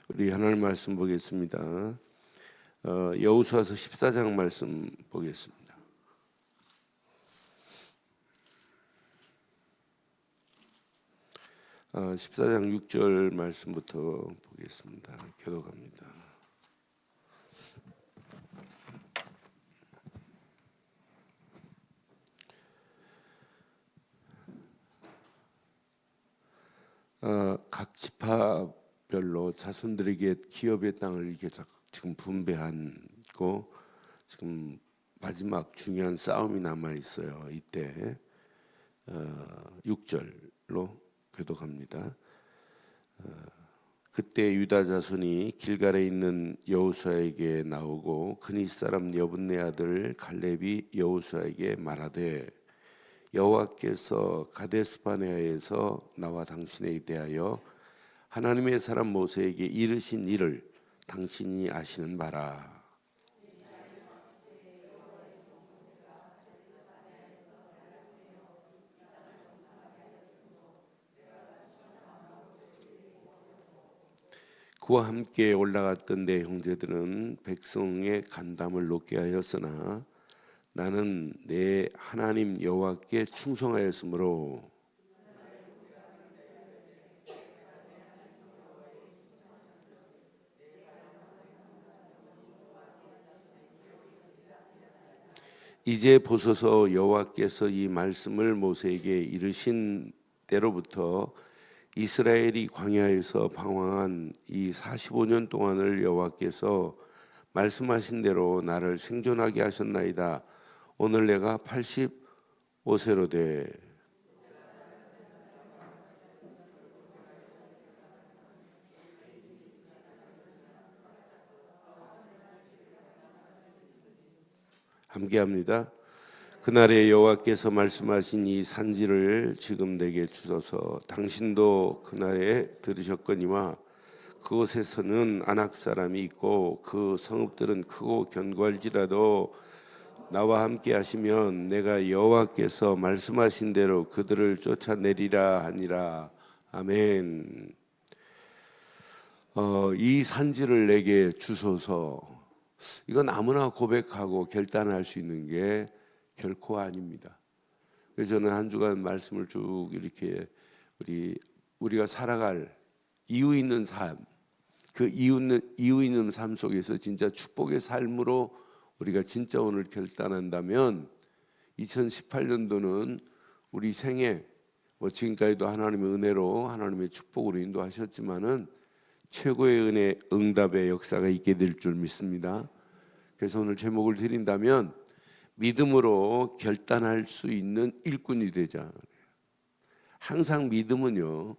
우리 하나님 말씀 보겠습니다. 여호수아서 14장 말씀 보겠습니다. 14장 6절 말씀부터 보겠습니다. 교독합니다. 각 지파별로 자손들에게 기업의 땅을 이렇게 지금 분배하고 지금 마지막 중요한 싸움이 남아 있어요. 이때 6절로 교독합니다. 그때 유다 자손이 길갈에 있는 여호수아에게 나오고 그니 사람 여분네 아들 갈렙이 여호수아에게 말하되 여호와께서 가데스바네아에서 나와 당신에 대하여 하나님의 사람 모세에게 이르신 일을 당신이 아시는 바라. 그와 함께 올라갔던 내 형제들은 백성의 간담을 높게 하였으나 나는 내 하나님 여호와께 충성하였으므로 이제 보소서 여호와께서 이 말씀을 모세에게 이르신 때로부터 이스라엘이 광야에서 방황한 이 45년 동안을 여호와께서 말씀하신 대로 나를 생존하게 하셨나이다. 오늘 내가 85세로 돼. 함께합니다. 그날에 여호와께서 말씀하신 이 산지를 지금 내게 주소서. 당신도 그날에 들으셨거니와 그곳에서는 아낙 사람이 있고 그 성읍들은 크고 견고할지라도 나와 함께 하시면 내가 여호와께서 말씀하신 대로 그들을 쫓아내리라 하니라. 아멘. 이 산지를 내게 주소서. 이건 아무나 고백하고 결단할 수 있는 게 결코 아닙니다. 그래서 저는 한 주간 말씀을 쭉 이렇게 우리가 살아갈 이유 있는 삶, 그 이유 있는 삶 속에서 진짜 축복의 삶으로 우리가 진짜 오늘 결단한다면 2018년도는 우리 생애 지금까지도 하나님의 은혜로 하나님의 축복으로 인도하셨지만은 최고의 은혜 응답의 역사가 있게 될 줄 믿습니다. 그래서 오늘 제목을 드린다면 믿음으로 결단할 수 있는 일꾼이 되자. 항상 믿음은요.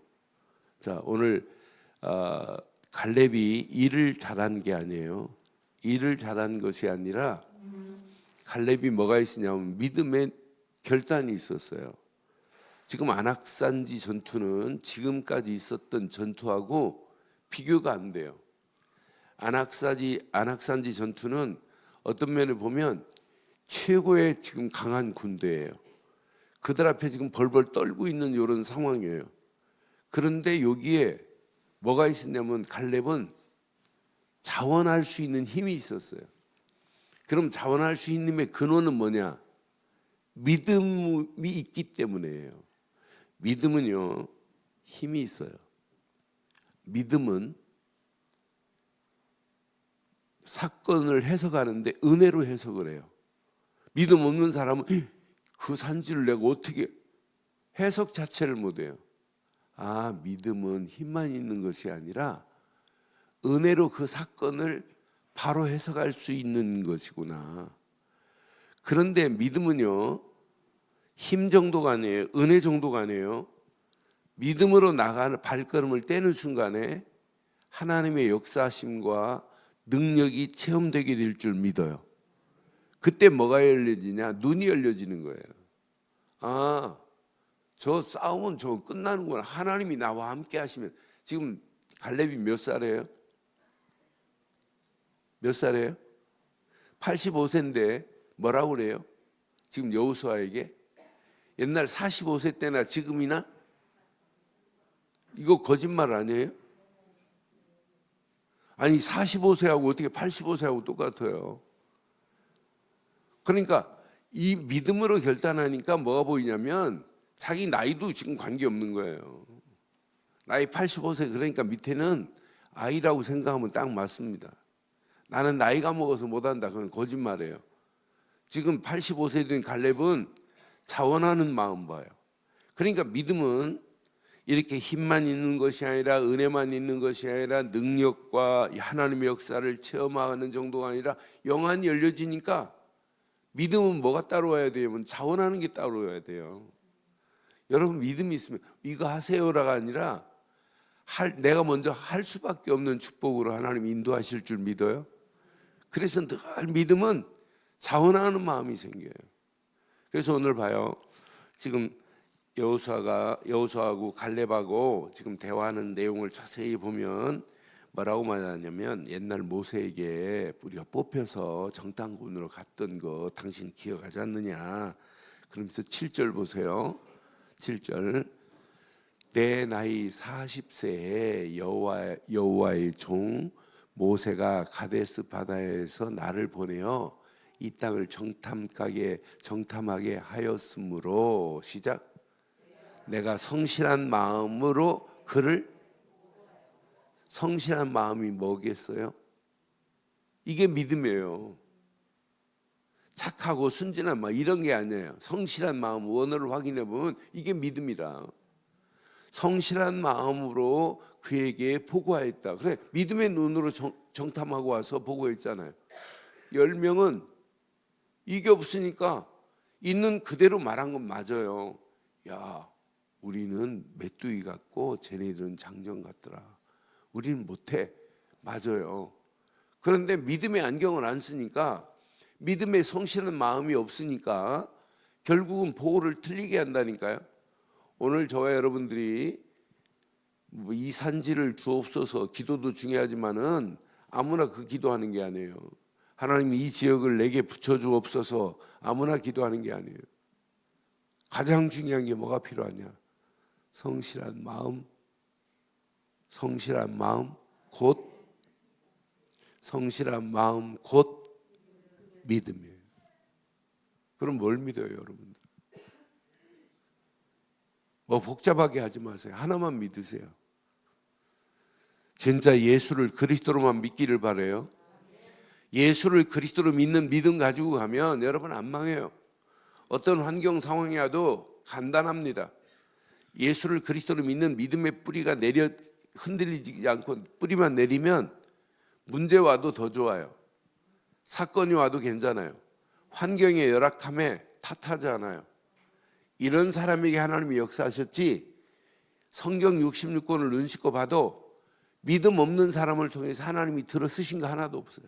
자, 오늘 갈렙이 일을 잘한 게 아니에요. 일을 잘한 것이 아니라 갈렙이 뭐가 있었냐면 믿음의 결단이 있었어요. 지금 안악산지 전투는 지금까지 있었던 전투하고 비교가 안 돼요. 안악산지 전투는 어떤 면을 보면 최고의 지금 강한 군대예요. 그들 앞에 지금 벌벌 떨고 있는 이런 상황이에요. 그런데 여기에 뭐가 있었냐면 갈렙은 자원할 수 있는 힘이 있었어요. 그럼 자원할 수 있는 힘의 근원은 뭐냐? 믿음이 있기 때문이에요. 믿음은요, 힘이 있어요. 믿음은 사건을 해석하는데 은혜로 해석을 해요. 믿음 없는 사람은 그 산지를 내가 어떻게 해석 자체를 못해요. 믿음은 힘만 있는 것이 아니라 은혜로 그 사건을 바로 해석할 수 있는 것이구나. 그런데 믿음은요, 힘 정도가 아니에요. 은혜 정도가 아니에요. 믿음으로 나가는 발걸음을 떼는 순간에 하나님의 역사심과 능력이 체험되게 될 줄 믿어요. 그때 뭐가 열려지냐? 눈이 열려지는 거예요. 저 싸움은 저 끝나는구나. 하나님이 나와 함께 하시면. 지금 갈렙이 몇 살이에요? 몇 살이에요? 85세인데 뭐라고 그래요? 지금 여호수아에게 옛날 45세 때나 지금이나? 이거 거짓말 아니에요? 아니 45세하고 어떻게 85세하고 똑같아요? 그러니까 이 믿음으로 결단하니까 뭐가 보이냐면 자기 나이도 지금 관계없는 거예요. 나이 85세 그러니까 밑에는 아이라고 생각하면 딱 맞습니다. 나는 나이가 먹어서 못한다. 그건 거짓말이에요. 지금 85세 된 갈렙은 자원하는 마음 봐요. 그러니까 믿음은 이렇게 힘만 있는 것이 아니라 은혜만 있는 것이 아니라 능력과 하나님의 역사를 체험하는 정도가 아니라 영안이 열려지니까 믿음은 뭐가 따라와야 되냐면 자원하는 게 따라와야 돼요. 여러분 믿음이 있으면 이거 하세요라가 아니라 내가 먼저 할 수밖에 없는 축복으로 하나님 인도하실 줄 믿어요. 그래서 늘 믿음은 자원하는 마음이 생겨요. 그래서 오늘 봐요. 지금 여호수아하고 갈렙하고 지금 대화하는 내용을 자세히 보면 뭐라고 말하냐면 옛날 모세에게 우리가 뽑혀서 정탐꾼으로 갔던 거 당신 기억하지 않느냐. 그러면서 7절 보세요. 7절 내 나이 40세에 여호와의 종 모세가 가데스 바다에서 나를 보내어 이 땅을 정탐하게 하였으므로 시작 내가 성실한 마음으로 그를 성실한 마음이 뭐겠어요? 이게 믿음이에요. 착하고 순진한 마음 이런 게 아니에요. 성실한 마음 원어를 확인해 보면 이게 믿음이라. 성실한 마음으로 그에게 보고하였다. 그래 믿음의 눈으로 정탐하고 와서 보고했잖아요. 10명은 이게 없으니까 있는 그대로 말한 건 맞아요. 야, 우리는 메뚜기 같고 쟤네들은 장정 같더라. 우리는 못해. 맞아요. 그런데 믿음의 안경을 안 쓰니까 믿음의 성실한 마음이 없으니까 결국은 보고를 틀리게 한다니까요. 오늘 저와 여러분들이 이 산지를 주옵소서 기도도 중요하지만은 아무나 그 기도하는 게 아니에요. 하나님 이 지역을 내게 붙여주옵소서 아무나 기도하는 게 아니에요. 가장 중요한 게 뭐가 필요하냐? 성실한 마음, 성실한 마음 곧 믿음이에요. 그럼 뭘 믿어요, 여러분들? 뭐 복잡하게 하지 마세요. 하나만 믿으세요. 진짜 예수를 그리스도로만 믿기를 바라요. 예수를 그리스도로 믿는 믿음 가지고 가면 여러분 안 망해요. 어떤 환경 상황이 와도 간단합니다. 예수를 그리스도로 믿는 믿음의 뿌리가 흔들리지 않고 뿌리만 내리면 문제 와도 더 좋아요. 사건이 와도 괜찮아요. 환경의 열악함에 탓하지 않아요. 이런 사람에게 하나님이 역사하셨지 성경 66권을 눈씻고 봐도 믿음 없는 사람을 통해서 하나님이 들어 쓰신 거 하나도 없어요.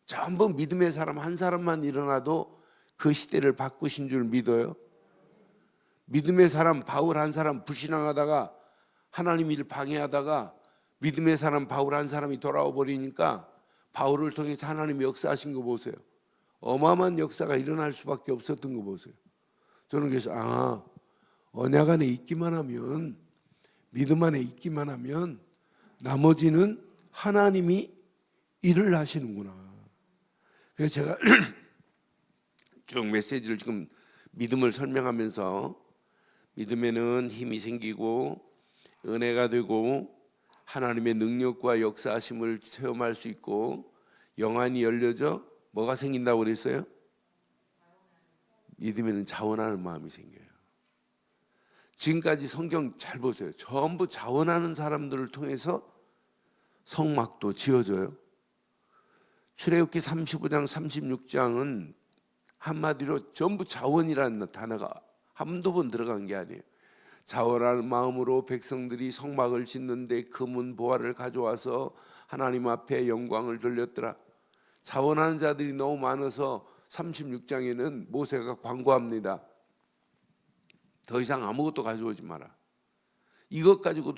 전부 믿음의 사람 한 사람만 일어나도 그 시대를 바꾸신 줄 믿어요. 믿음의 사람 바울 한 사람 불신앙하다가 하나님 일을 방해하다가 믿음의 사람 바울 한 사람이 돌아와 버리니까 바울을 통해서 하나님이 역사하신 거 보세요. 어마어마한 역사가 일어날 수밖에 없었던 거 보세요. 저는 그래서 언약 안에 있기만 하면 믿음 안에 있기만 하면 나머지는 하나님이 일을 하시는구나. 그래서 제가 쭉 메시지를 지금 믿음을 설명하면서 믿음에는 힘이 생기고 은혜가 되고 하나님의 능력과 역사하심을 체험할 수 있고 영안이 열려져 뭐가 생긴다고 그랬어요? 믿음에는 자원하는 마음이 생겨요. 지금까지 성경 잘 보세요. 전부 자원하는 사람들을 통해서 성막도 지어져요. 출애굽기 35장 36장은 한마디로 전부 자원이라는 단어가 한두 번 들어간 게 아니에요. 자원하는 마음으로 백성들이 성막을 짓는데 금은 보화를 가져와서 하나님 앞에 영광을 돌렸더라. 자원하는 자들이 너무 많아서 36장에는 모세가 광고합니다. 더 이상 아무것도 가져오지 마라. 이것 가지고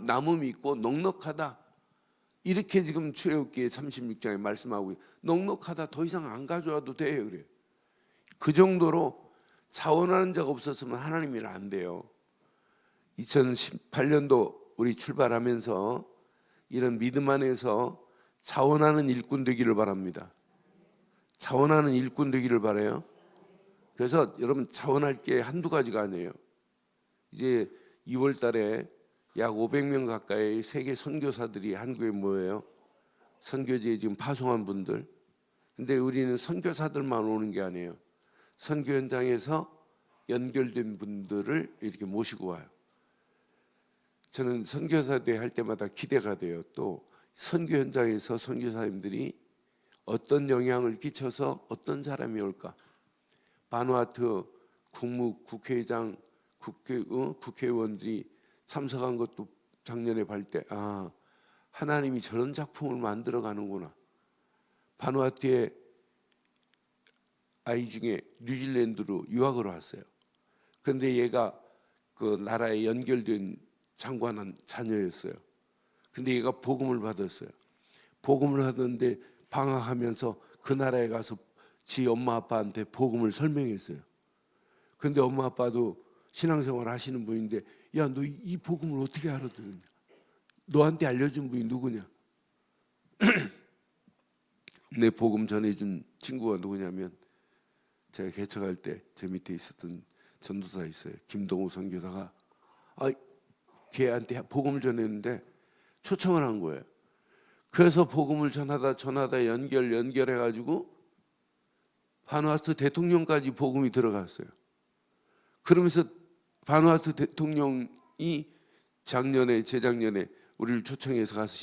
남음이 있고 넉넉하다. 이렇게 지금 출애굽기 36장에 말씀하고 넉넉하다. 더 이상 안 가져와도 돼요. 그래요. 그 정도로 자원하는 자가 없었으면 하나님 일 안 돼요. 2018년도 우리 출발하면서 이런 믿음 안에서 자원하는 일꾼 되기를 바랍니다. 자원하는 일꾼 되기를 바라요. 그래서 여러분 자원할 게 한두 가지가 아니에요. 이제 2월 달에 약 500명 가까이 세계 선교사들이 한국에 모여요. 선교지에 지금 파송한 분들. 근데 우리는 선교사들만 오는 게 아니에요. 선교 현장에서 연결된 분들을 이렇게 모시고 와요. 저는 선교사대 할 때마다 기대가 돼요. 또 선교 현장에서 선교사님들이 어떤 영향을 끼쳐서 어떤 사람이 올까? 바누아투 국무국회의장, 국회의원들이 참석한 것도 작년에 볼 때 하나님이 저런 작품을 만들어 가는구나. 바누아투의 아이 중에 뉴질랜드로 유학을 왔어요. 그런데 얘가 그 나라에 연결된 장관한 자녀였어요. 근데 얘가 복음을 받았어요. 복음을 하던데 방학하면서 그 나라에 가서 지 엄마 아빠한테 복음을 설명했어요. 근데 엄마 아빠도 신앙생활 하시는 분인데 야, 너 이 복음을 어떻게 알아들었냐? 너한테 알려준 분이 누구냐? 내 복음 전해준 친구가 누구냐면 제가 개척할 때 제 밑에 있었던 전도사 있어요. 김동우 선교사가 걔한테 복음을 전했는데 초청을 한 거예요. 그래서 복음을 전하다 연결해가지고 바누아투 대통령까지 복음이 들어갔어요. 그러면서 바누아투 대통령이 재작년에 우리를 초청해서 가서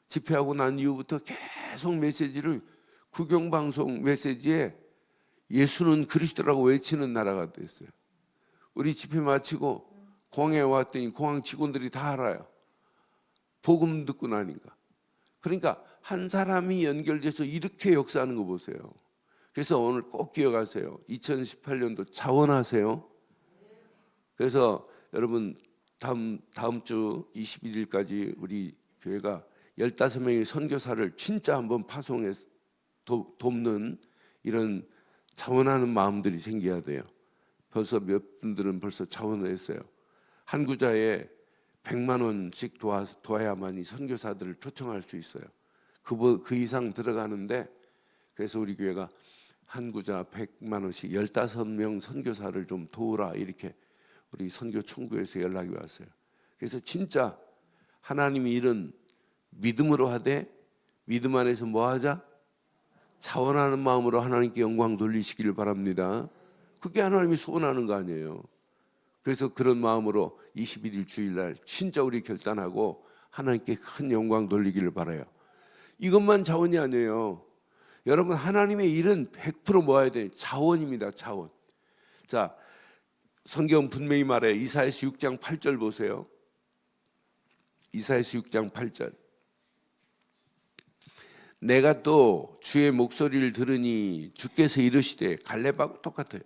집회하고 난 이후부터 계속 메시지를 국영방송 메시지에 예수는 그리스도라고 외치는 나라가 됐어요. 우리 집회 마치고 공항에 왔더니 공항 직원들이 다 알아요. 복음 듣고 나니까. 그러니까 한 사람이 연결돼서 이렇게 역사하는 거 보세요. 그래서 오늘 꼭 기억하세요. 2018년도 자원하세요. 그래서 여러분 다음 주 21일까지 우리 교회가 15명의 선교사를 진짜 한번 파송해서 돕는 이런 자원하는 마음들이 생겨야 돼요. 벌써 몇 분들은 벌써 자원을 했어요. 한 구자에 100만 원씩 도와야만이 선교사들을 초청할 수 있어요. 그 이상 들어가는데 그래서 우리 교회가 한 구자 100만 원씩 15명 선교사를 좀 도우라 이렇게 우리 선교총구에서 연락이 왔어요. 그래서 진짜 하나님이 이런 믿음으로 하되 믿음 안에서 뭐 하자? 자원하는 마음으로 하나님께 영광 돌리시기를 바랍니다. 그게 하나님이 소원하는 거 아니에요. 그래서 그런 마음으로 21일 주일날 진짜 우리 결단하고 하나님께 큰 영광 돌리기를 바라요. 이것만 자원이 아니에요. 여러분 하나님의 일은 100% 모아야 돼. 자원입니다. 자원. 자, 성경 분명히 말해요. 이사야서 6장 8절 보세요. 이사야서 6장 8절. 내가 또 주의 목소리를 들으니 주께서 이르시되 갈렙하고 똑같아요.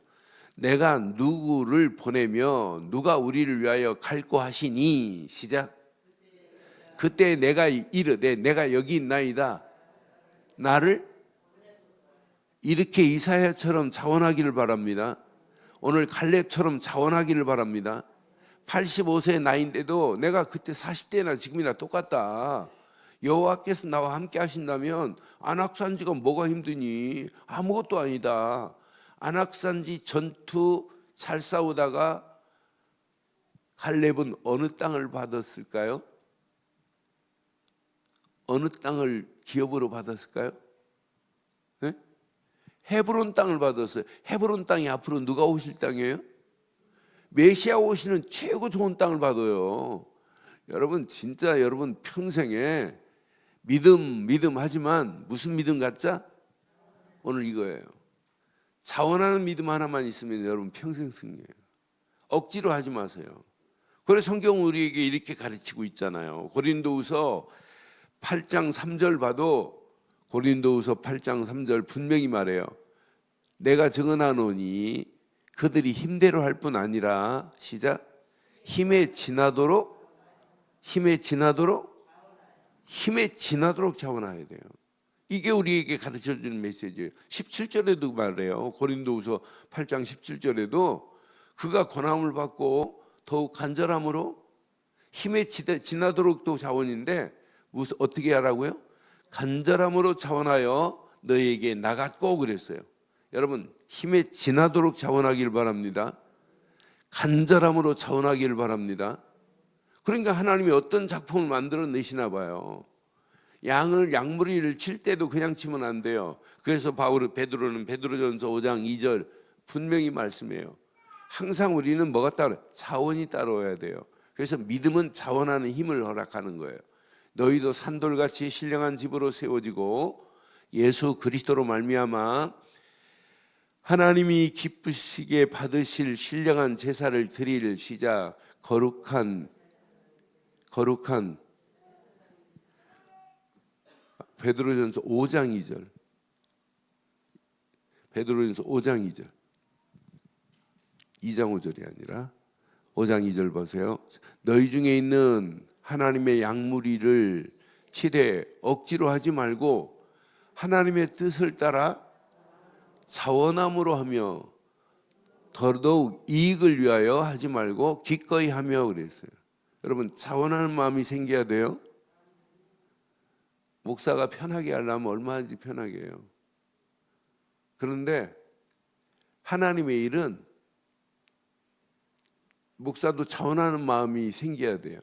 내가 누구를 보내며 누가 우리를 위하여 갈고 하시니 시작. 그때 내가 이르되 내가 여기 있나이다. 나를 이렇게 이사야처럼 자원하기를 바랍니다. 오늘 갈렙처럼 자원하기를 바랍니다. 85세 나이인데도 내가 그때 40대나 지금이나 똑같다. 여호와께서 나와 함께 하신다면 안악산지가 뭐가 힘드니? 아무것도 아니다. 안악산지 전투 잘 싸우다가 갈렙은 어느 땅을 받았을까요? 어느 땅을 기업으로 받았을까요? 네? 헤브론 땅을 받았어요. 헤브론 땅이 앞으로 누가 오실 땅이에요? 메시아 오시는 최고 좋은 땅을 받아요. 여러분 진짜 여러분 평생에 믿음 하지만 무슨 믿음 같자? 오늘 이거예요. 자원하는 믿음 하나만 있으면 여러분 평생 승리해요. 억지로 하지 마세요. 그래서 성경은 우리에게 이렇게 가르치고 있잖아요. 고린도후서 8장 3절 봐도 고린도후서 8장 3절 분명히 말해요. 내가 증언하노니 그들이 힘대로 할 뿐 아니라 시작. 힘에 지나도록 자원해야 돼요. 이게 우리에게 가르쳐주는 메시지예요. 17절에도 말해요. 고린도후서 8장 17절에도 그가 권함을 받고 더욱 간절함으로 힘에 지나도록도 자원인데 무슨 어떻게 하라고요? 간절함으로 자원하여 너희에게 나갔고 그랬어요. 여러분 힘에 지나도록 자원하길 바랍니다. 간절함으로 자원하길 바랍니다. 그러니까 하나님이 어떤 작품을 만들어내시나 봐요. 양무리를 칠 때도 그냥 치면 안 돼요. 그래서 베드로는 베드로전서 5장 2절 분명히 말씀해요. 항상 우리는 뭐가 자원이 따라와야 돼요. 그래서 믿음은 자원하는 힘을 허락하는 거예요. 너희도 산돌같이 신령한 집으로 세워지고 예수 그리스도로 말미암아 하나님이 기쁘시게 받으실 신령한 제사를 드릴 시작 거룩한 베드로전서 5장 2절 베드로전서 5장 2절 2장 5절이 아니라 5장 2절 보세요. 너희 중에 있는 하나님의 양무리를 치되 억지로 하지 말고 하나님의 뜻을 따라 자원함으로 하며 더더욱 이익을 위하여 하지 말고 기꺼이 하며 그랬어요. 여러분 자원하는 마음이 생겨야 돼요. 목사가 편하게 하려면 얼마든지 편하게 해요. 그런데 하나님의 일은 목사도 자원하는 마음이 생겨야 돼요.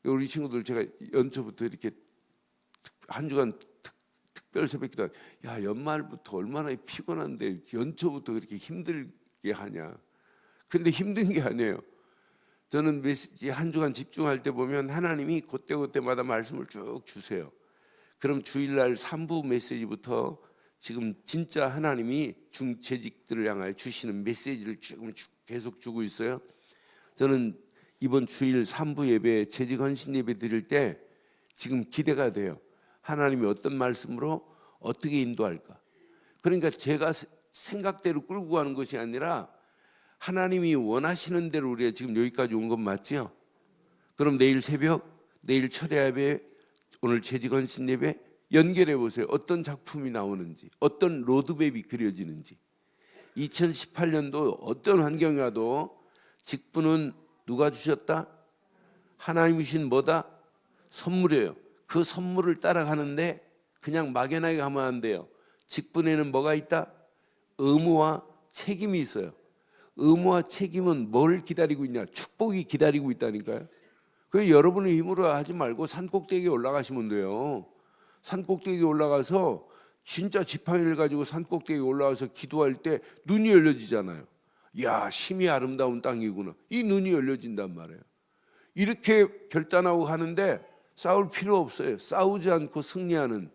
우리 친구들 제가 연초부터 이렇게 한 주간 특별 새벽기도 야 연말부터 얼마나 피곤한데 연초부터 그렇게 힘들게 하냐. 근데 힘든 게 아니에요. 저는 메시지 한 주간 집중할 때 보면 하나님이 그때마다 말씀을 쭉 주세요. 그럼 주일날 3부 메시지부터 지금 진짜 하나님이 중재직들을 향하여 주시는 메시지를 지금 계속 주고 있어요. 저는 이번 주일 3부 예배 재직 헌신 예배 드릴 때 지금 기대가 돼요. 하나님이 어떤 말씀으로 어떻게 인도할까. 그러니까 제가 생각대로 끌고 가는 것이 아니라 하나님이 원하시는 대로 우리가 지금 여기까지 온 건 맞죠? 그럼 내일 새벽, 내일 철야 예배, 오늘 재직 헌신 예배 연결해 보세요. 어떤 작품이 나오는지, 어떤 로드맵이 그려지는지. 2018년도 어떤 환경이 와도 직분은 누가 주셨다? 하나님이신 뭐다? 선물이에요. 그 선물을 따라가는데 그냥 막연하게 가면 안 돼요. 직분에는 뭐가 있다? 의무와 책임이 있어요. 의무와 책임은 뭘 기다리고 있냐? 축복이 기다리고 있다니까요. 그래서 여러분의 힘으로 하지 말고 산꼭대기에 올라가시면 돼요. 산꼭대기에 올라가서 진짜 지팡이를 가지고 산꼭대기에 올라가서 기도할 때 눈이 열려지잖아요. 야, 심히 아름다운 땅이구나. 이 눈이 열려진단 말이에요. 이렇게 결단하고 하는데 싸울 필요 없어요. 싸우지 않고 승리하는,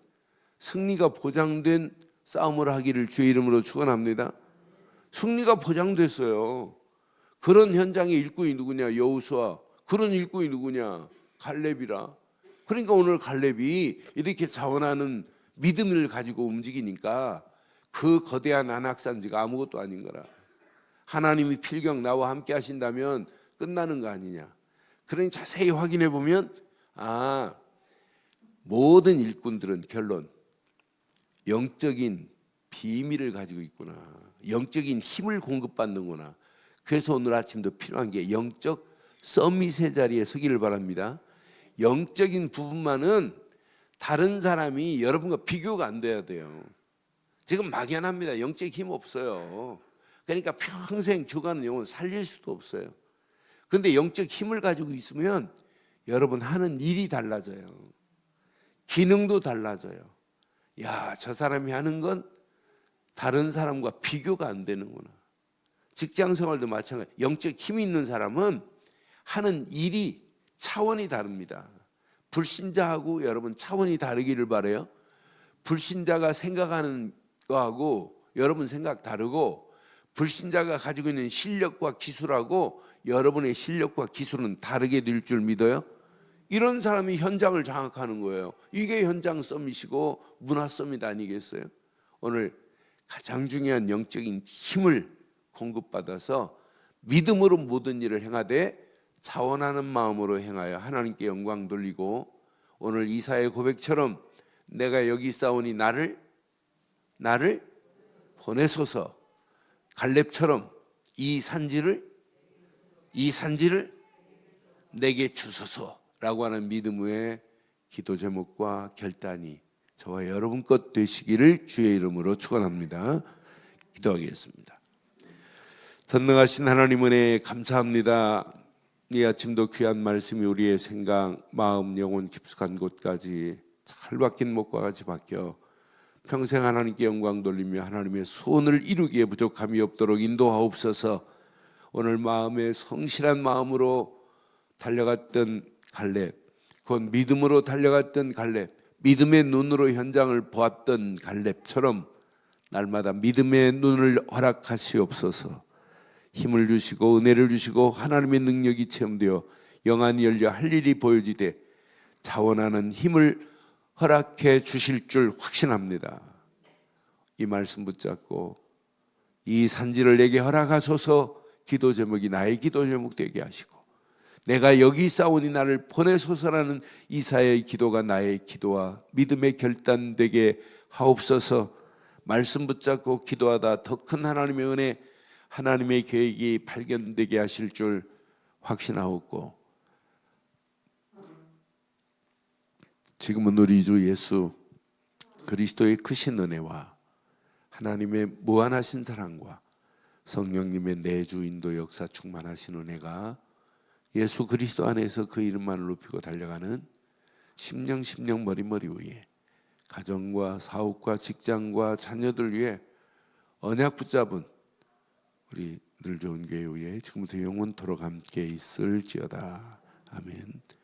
승리가 보장된 싸움을 하기를 주의 이름으로 축원합니다. 승리가 보장됐어요. 그런 현장의 일꾼이 누구냐? 여호수아. 그런 일꾼이 누구냐? 갈렙이라. 그러니까 오늘 갈렙이 이렇게 자원하는 믿음을 가지고 움직이니까 그 거대한 안악산지가 아무것도 아닌 거라. 하나님이 필경 나와 함께 하신다면 끝나는 거 아니냐. 그러니 자세히 확인해 보면 모든 일꾼들은 결론 영적인 비밀을 가지고 있구나. 영적인 힘을 공급받는구나. 그래서 오늘 아침도 필요한 게 영적 서밋의 자리에 서기를 바랍니다. 영적인 부분만은 다른 사람이 여러분과 비교가 안 돼야 돼요. 지금 막연합니다. 영적 힘 없어요. 그러니까 평생 주가는 영혼 살릴 수도 없어요. 그런데 영적 힘을 가지고 있으면 여러분 하는 일이 달라져요. 기능도 달라져요. 야, 저 사람이 하는 건 다른 사람과 비교가 안 되는구나. 직장 생활도 마찬가지. 영적 힘이 있는 사람은 하는 일이 차원이 다릅니다. 불신자하고 여러분 차원이 다르기를 바라요. 불신자가 생각하는 거하고 여러분 생각 다르고, 불신자가 가지고 있는 실력과 기술하고 여러분의 실력과 기술은 다르게 될 줄 믿어요. 이런 사람이 현장을 장악하는 거예요. 이게 현장 서밋이고 문화 서밋 아니겠어요? 오늘 가장 중요한 영적인 힘을 공급받아서 믿음으로 모든 일을 행하되 자원하는 마음으로 행하여 하나님께 영광 돌리고, 오늘 이사야의 고백처럼 내가 여기 있사오니 나를 보내소서, 갈렙처럼 이 산지를 내게 주소서라고 하는 믿음 위에 기도 제목과 결단이 저와 여러분 것 되시기를 주의 이름으로 축원합니다. 기도하겠습니다. 전능하신 하나님 은혜 감사합니다. 이 아침도 귀한 말씀이 우리의 생각, 마음, 영혼 깊숙한 곳까지 잘 박힌 목과 같이 박혀 평생 하나님께 영광 돌리며 하나님의 소원을 이루기에 부족함이 없도록 인도하옵소서. 오늘 마음에 성실한 마음으로 달려갔던 갈렙, 곧 믿음으로 달려갔던 갈렙, 믿음의 눈으로 현장을 보았던 갈렙처럼 날마다 믿음의 눈을 허락하시옵소서. 힘을 주시고 은혜를 주시고 하나님의 능력이 체험되어 영안이 열려 할 일이 보여지되 자원하는 힘을 허락해 주실 줄 확신합니다. 이 말씀 붙잡고 이 산지를 내게 허락하소서. 기도 제목이 나의 기도 제목 되게 하시고 내가 여기 있사오니 나를 보내소서라는 이사야의 기도가 나의 기도와 믿음의 결단 되게 하옵소서. 말씀 붙잡고 기도하다 더 큰 하나님의 은혜, 하나님의 계획이 발견되게 하실 줄 확신하옵고 지금은 우리 주 예수 그리스도의 크신 은혜와 하나님의 무한하신 사랑과 성령님의 내주 인도 역사 충만하신 은혜가 예수 그리스도 안에서 그 이름만을 높이고 달려가는 심령 머리머리 위에 가정과 사업과 직장과 자녀들 위해 언약 붙잡은 우리 늘 좋은 교회 위에 지금부터 영원토록 함께 있을지어다. 아멘.